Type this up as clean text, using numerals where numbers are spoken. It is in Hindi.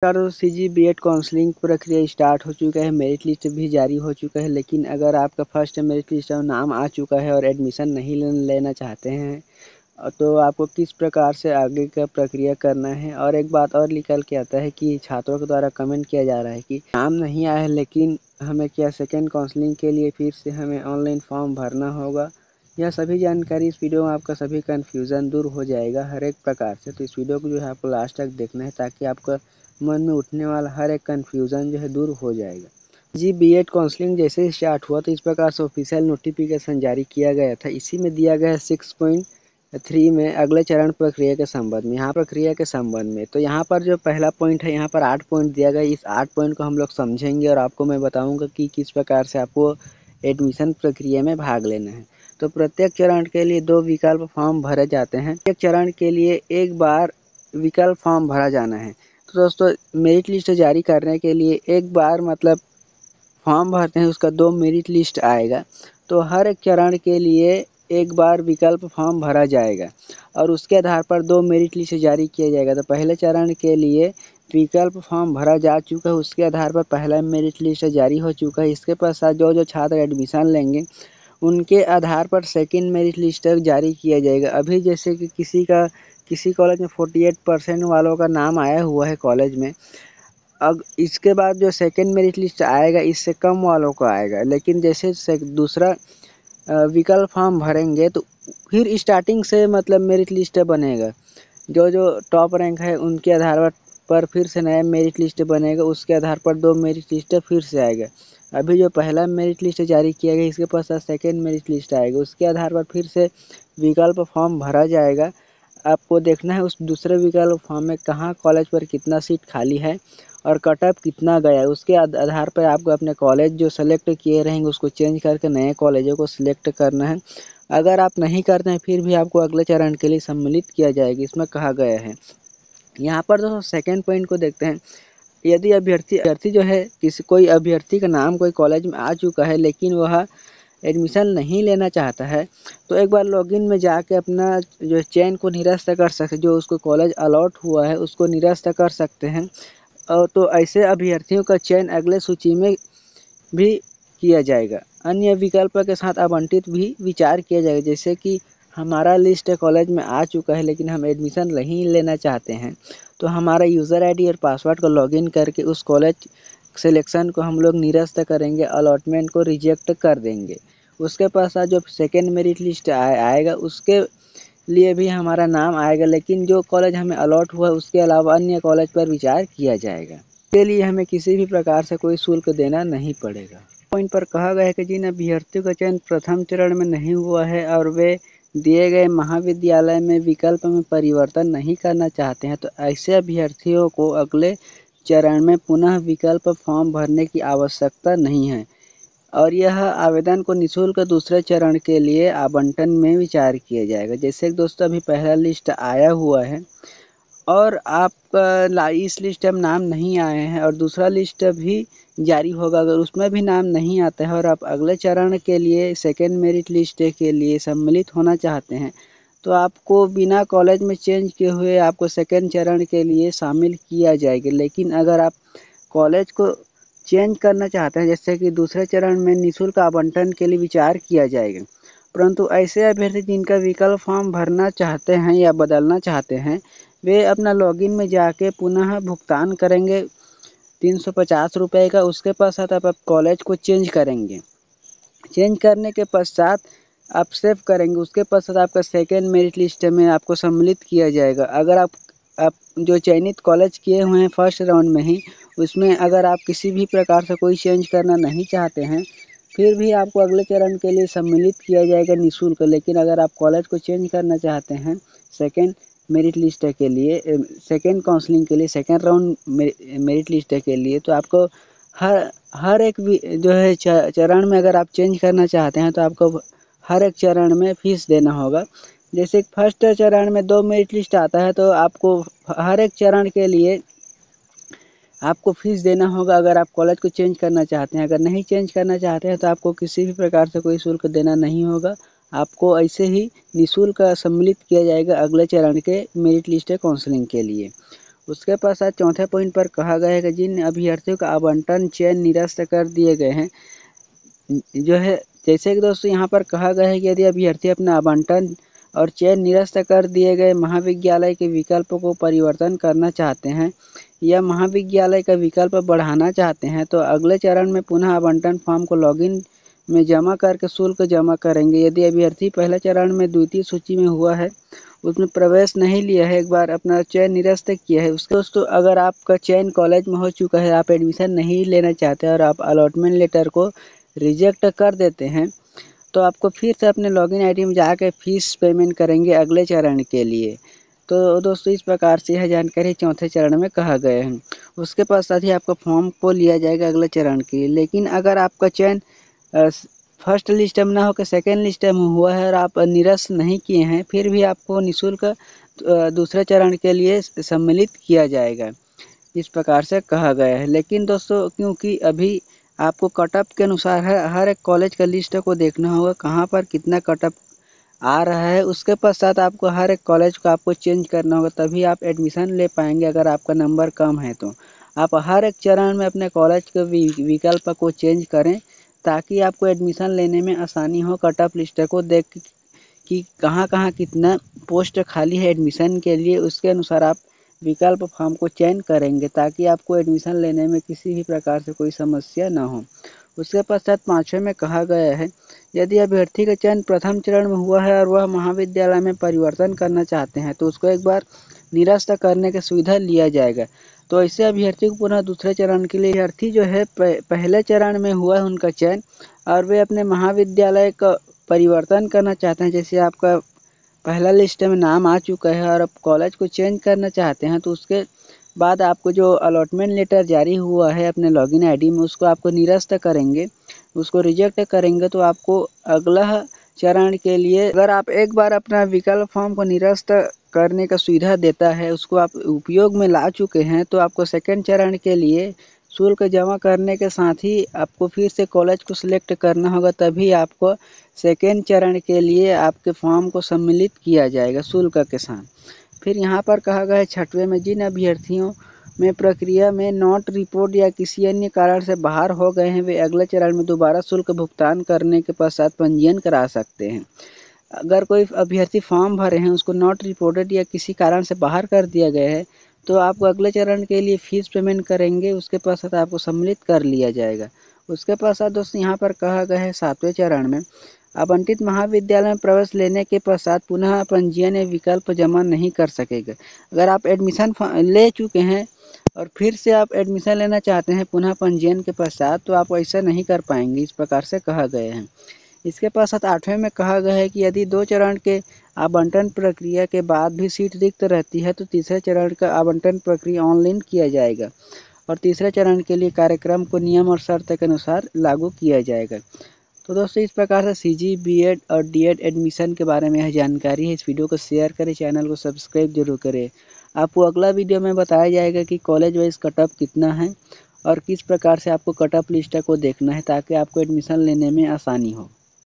सीजी बीएड काउंसलिंग प्रक्रिया स्टार्ट हो चुका है। मेरिट लिस्ट भी जारी हो चुका है। लेकिन अगर आपका फर्स्ट मेरिट लिस्ट में नाम आ चुका है और एडमिशन नहीं लेना चाहते हैं तो आपको किस प्रकार से आगे का प्रक्रिया करना है। और एक बात और निकल के आता है कि छात्रों के द्वारा कमेंट किया जा रहा है कि नाम नहीं आया है, लेकिन हमें क्या सेकेंड काउंसलिंग के लिए फिर से हमें ऑनलाइन फॉर्म भरना होगा। यह सभी जानकारी इस वीडियो में आपका सभी कन्फ्यूज़न दूर हो जाएगा हर एक प्रकार से। तो इस वीडियो को जो है आपको लास्ट तक देखना है ताकि आपका मन में उठने वाला हर एक कन्फ्यूज़न जो है दूर हो जाएगा। जी बीएड काउंसलिंग जैसे ही स्टार्ट हुआ तो इस प्रकार से ऑफिशियल नोटिफिकेशन जारी किया गया था। इसी में दिया गया है 6.3 में अगले चरण प्रक्रिया के संबंध में। यहाँ प्रक्रिया के संबंध में तो यहाँ पर जो पहला पॉइंट है, यहाँ पर 8 पॉइंट दिया गया है। इस 8 पॉइंट को हम लोग समझेंगे और आपको मैं बताऊँगा कि किस प्रकार से आपको एडमिशन प्रक्रिया में भाग लेना है। तो प्रत्येक चरण के लिए 2 विकल्प फॉर्म भरे जाते हैं। एक चरण के लिए एक बार विकल्प फॉर्म भरा जाना है। तो दोस्तों मेरिट लिस्ट जारी करने के लिए एक बार मतलब फॉर्म भरते हैं, उसका 2 मेरिट लिस्ट आएगा। तो हर एक चरण के लिए एक बार विकल्प फॉर्म भरा जाएगा और उसके आधार पर 2 मेरिट लिस्ट जारी किया जाएगा। तो पहले चरण के लिए विकल्प फॉर्म भरा जा चुका है, उसके आधार पर पहला मेरिट लिस्ट जारी हो चुका है। इसके पश्चात जो छात्र एडमिशन लेंगे उनके आधार पर सेकेंड मेरिट लिस्ट जारी किया जाएगा। अभी जैसे कि किसी कॉलेज में 48% वालों का नाम आया हुआ है कॉलेज में। अब इसके बाद जो सेकेंड मेरिट लिस्ट आएगा इससे कम वालों को आएगा। लेकिन जैसे दूसरा विकल्प फॉर्म भरेंगे तो फिर स्टार्टिंग से मतलब मेरिट लिस्ट बनेगा। जो टॉप रैंक है उनके आधार पर फिर से नया मेरिट लिस्ट बनेगा। उसके आधार पर 2 मेरिट लिस्ट फिर से आएगा। अभी जो पहला मेरिट लिस्ट जारी किया गया इसके पश्चात सेकेंड मेरिट लिस्ट आएगा। उसके आधार पर फिर से विकल्प फॉर्म भरा जाएगा। आपको देखना है उस दूसरे विकल्प फॉर्म में कहाँ कॉलेज पर कितना सीट खाली है और कट ऑफ कितना गया है। उसके आधार पर आपको अपने कॉलेज जो सेलेक्ट किए रहेंगे उसको चेंज करके नए कॉलेजों को सिलेक्ट करना है। अगर आप नहीं करते हैं फिर भी आपको अगले चरण के लिए सम्मिलित किया जाएगा, इसमें कहा गया है। यहाँ पर दोस्तों सेकेंड पॉइंट को देखते हैं। यदि अभ्यर्थी जो है कोई अभ्यर्थी का नाम कोई कॉलेज में आ चुका है लेकिन वह एडमिशन नहीं लेना चाहता है तो एक बार लॉगिन में जाके अपना जो चयन को निरस्त कर सकते, जो उसको कॉलेज अलॉट हुआ है उसको निरस्त कर सकते हैं। और तो ऐसे अभ्यर्थियों का चयन अगले सूची में भी किया जाएगा। अन्य विकल्प के साथ आवंटित भी विचार किया जाएगा। जैसे कि हमारा लिस्ट कॉलेज में आ चुका है लेकिन हम एडमिशन नहीं लेना चाहते हैं तो हमारा यूज़र आईडी और पासवर्ड को लॉगिन करके उस कॉलेज सिलेक्शन को हम लोग निरस्त करेंगे, अलॉटमेंट को रिजेक्ट कर देंगे। उसके पश्चात जो सेकेंड मेरिट लिस्ट आएगा उसके लिए भी हमारा नाम आएगा, लेकिन जो कॉलेज हमें अलॉट हुआ है उसके अलावा अन्य कॉलेज पर विचार किया जाएगा। इसके लिए हमें किसी भी प्रकार से कोई शुल्क देना नहीं पड़ेगा। पॉइंट पर कहा गया है कि जिन अभ्यर्थियों का चयन प्रथम चरण में नहीं हुआ है और वे दिए गए महाविद्यालय में विकल्प में परिवर्तन नहीं करना चाहते हैं तो ऐसे अभ्यर्थियों को अगले चरण में पुनः विकल्प फॉर्म भरने की आवश्यकता नहीं है और यह आवेदन को निःशुल्क दूसरे चरण के लिए आवंटन में विचार किया जाएगा। जैसे कि दोस्तों अभी पहला लिस्ट आया हुआ है और आपका इस लिस्ट में नाम नहीं आए हैं और दूसरा लिस्ट भी जारी होगा, अगर उसमें भी नाम नहीं आता है और आप अगले चरण के लिए सेकेंड मेरिट लिस्ट के लिए सम्मिलित होना चाहते हैं तो आपको बिना कॉलेज में चेंज किए हुए आपको सेकेंड चरण के लिए शामिल किया जाएगा। लेकिन अगर आप कॉलेज को चेंज करना चाहते हैं जैसे कि दूसरे चरण में निःशुल्क आवंटन के लिए विचार किया जाएगा। परंतु ऐसे अभ्यर्थी जिनका विकल्प फॉर्म भरना चाहते हैं या बदलना चाहते हैं वे अपना लॉगिन में जाके पुनः भुगतान करेंगे 350 रुपये का। उसके पश्चात आप कॉलेज को चेंज करेंगे। चेंज करने के पश्चात आप सेव करेंगे। उसके पश्चात आपका सेकेंड मेरिट लिस्ट में आपको सम्मिलित किया जाएगा। अगर आप जो चयनित कॉलेज किए हुए हैं फर्स्ट राउंड में ही उसमें अगर आप किसी भी प्रकार से कोई चेंज करना नहीं चाहते हैं फिर भी आपको अगले चरण के लिए सम्मिलित किया जाएगा निःशुल्क। लेकिन अगर आप कॉलेज को चेंज करना चाहते हैं सेकेंड मेरिट लिस्ट के लिए, सेकेंड काउंसलिंग के लिए, सेकेंड राउंड मेरिट लिस्ट के लिए तो आपको हर एक जो है चरण में अगर आप चेंज करना चाहते हैं तो आपको हर एक चरण में फीस देना होगा। जैसे फर्स्ट चरण में 2 मेरिट लिस्ट आता है तो आपको हर एक चरण के लिए आपको फीस देना होगा अगर आप कॉलेज को चेंज करना चाहते हैं। अगर नहीं चेंज करना चाहते हैं तो आपको किसी भी प्रकार से कोई शुल्क देना नहीं होगा। आपको ऐसे ही निःशुल्क सम्मिलित किया जाएगा अगले चरण के मेरिट लिस्ट काउंसलिंग के लिए। उसके पश्चात चौथे पॉइंट पर कहा गया है कि जिन अभ्यर्थियों का आवंटन चयन निरस्त कर दिए गए हैं, जो है जैसे कि दोस्तों यहाँ पर कहा गया है कि यदि अभ्यर्थी अपना आवंटन और चयन निरस्त कर दिए गए महाविद्यालय के विकल्पों को परिवर्तन करना चाहते हैं या महाविद्यालय का विकल्प बढ़ाना चाहते हैं, तो अगले चरण में पुनः आवंटन फॉर्म को लॉगिन में जमा करके शुल्क जमा करेंगे। यदि अभ्यर्थी पहले चरण में द्वितीय सूची में हुआ है, उसमें प्रवेश नहीं लिया है, एक बार अपना चयन निरस्त किया है, उसके दोस्तों अगर आपका चयन कॉलेज में हो चुका है, आप एडमिशन नहीं लेना चाहते और आप अलॉटमेंट लेटर को रिजेक्ट कर देते हैं, तो आपको फिर से अपने लॉगिन आईडी में जाकर फीस पेमेंट करेंगे अगले चरण के लिए। तो दोस्तों इस प्रकार से यह जानकारी चौथे चरण में कहा गया है। उसके पश्चात ही आपका फॉर्म को लिया जाएगा अगले चरण के लिए। लेकिन अगर आपका चयन फर्स्ट लिस्ट में ना होकर सेकेंड लिस्ट में हुआ है और आप निरस्त नहीं किए हैं, फिर भी आपको निःशुल्क दूसरे चरण के लिए सम्मिलित किया जाएगा, इस प्रकार से कहा गया है। लेकिन दोस्तों क्योंकि अभी आपको कटअप के अनुसार हर एक कॉलेज का लिस्ट को देखना होगा, कहाँ पर कितना कटअप आ रहा है, उसके पश्चात आपको हर एक कॉलेज को आपको चेंज करना होगा, तभी आप एडमिशन ले पाएंगे। अगर आपका नंबर कम है तो आप हर एक चरण में अपने कॉलेज के विकल्प को चेंज करें, ताकि आपको एडमिशन लेने में आसानी हो। कटअप लिस्ट को देख कि कहाँ कहाँ कितना पोस्ट खाली है एडमिशन के लिए, उसके अनुसार आप विकल्प फॉर्म को चयन करेंगे, ताकि आपको एडमिशन लेने में किसी भी प्रकार से कोई समस्या न हो। उसके पश्चात पाँचवें में कहा गया है, यदि अभ्यर्थी का चयन प्रथम चरण में हुआ है और वह महाविद्यालय में परिवर्तन करना चाहते हैं, तो उसको एक बार निरस्त करने की सुविधा लिया जाएगा। तो ऐसे अभ्यर्थी को पुनः दूसरे चरण के लिए, अभ्यर्थी जो है पहले चरण में हुआ है उनका चयन और वे अपने महाविद्यालय का परिवर्तन करना चाहते हैं, जैसे आपका पहला लिस्ट में नाम आ चुका है और आप कॉलेज को चेंज करना चाहते हैं, तो उसके बाद आपको जो अलॉटमेंट लेटर जारी हुआ है अपने लॉगिन आईडी में, उसको आपको निरस्त करेंगे, उसको रिजेक्ट करेंगे, तो आपको अगला चरण के लिए, अगर आप एक बार अपना विकल्प फॉर्म को निरस्त करने का सुविधा देता है, उसको आप उपयोग में ला चुके हैं, तो आपको सेकेंड चरण के लिए शुल्क जमा करने के साथ ही आपको फिर से कॉलेज को सिलेक्ट करना होगा, तभी आपको सेकेंड चरण के लिए आपके फॉर्म को सम्मिलित किया जाएगा शुल्क के साथ। फिर यहाँ पर कहा गया है छठवें में, जिन अभ्यर्थियों में प्रक्रिया में नोट रिपोर्ट या किसी अन्य कारण से बाहर हो गए हैं, वे अगले चरण में दोबारा शुल्क भुगतान करने के पश्चात पंजीयन करा सकते हैं। अगर कोई अभ्यर्थी फॉर्म भरे हैं, उसको नॉट रिपोर्टेड या किसी कारण से बाहर कर दिया गया है, तो आपको अगले चरण के लिए फीस पेमेंट करेंगे, उसके पश्चात आपको सम्मिलित कर लिया जाएगा। उसके पश्चात दोस्तों यहाँ पर कहा गया है सातवें चरण में, आवंटित महाविद्यालय में प्रवेश लेने के पश्चात पुनः पंजीयन या विकल्प जमा नहीं कर सकेगा। अगर आप एडमिशन ले चुके हैं और फिर से आप एडमिशन लेना चाहते हैं पुनः पंजीयन के पश्चात, तो आप ऐसा नहीं कर पाएंगे, इस प्रकार से कहा गया है। इसके पश्चात आठवें में कहा गया है कि यदि दो चरण के आवंटन प्रक्रिया के बाद भी सीट रिक्त रहती है, तो तीसरे चरण का आवंटन प्रक्रिया ऑनलाइन किया जाएगा और तीसरे चरण के लिए कार्यक्रम को नियम और शर्त के अनुसार लागू किया जाएगा। तो दोस्तों इस प्रकार से सीजी, बीएड और डीएड एडमिशन के बारे में यह जानकारी है। इस वीडियो को शेयर करें, चैनल को सब्सक्राइब जरूर करें। आपको अगला वीडियो में बताया जाएगा कि कॉलेज वाइज कटअप कितना है और किस प्रकार से आपको कटअप लिस्ट को देखना है, ताकि आपको एडमिशन लेने में आसानी हो।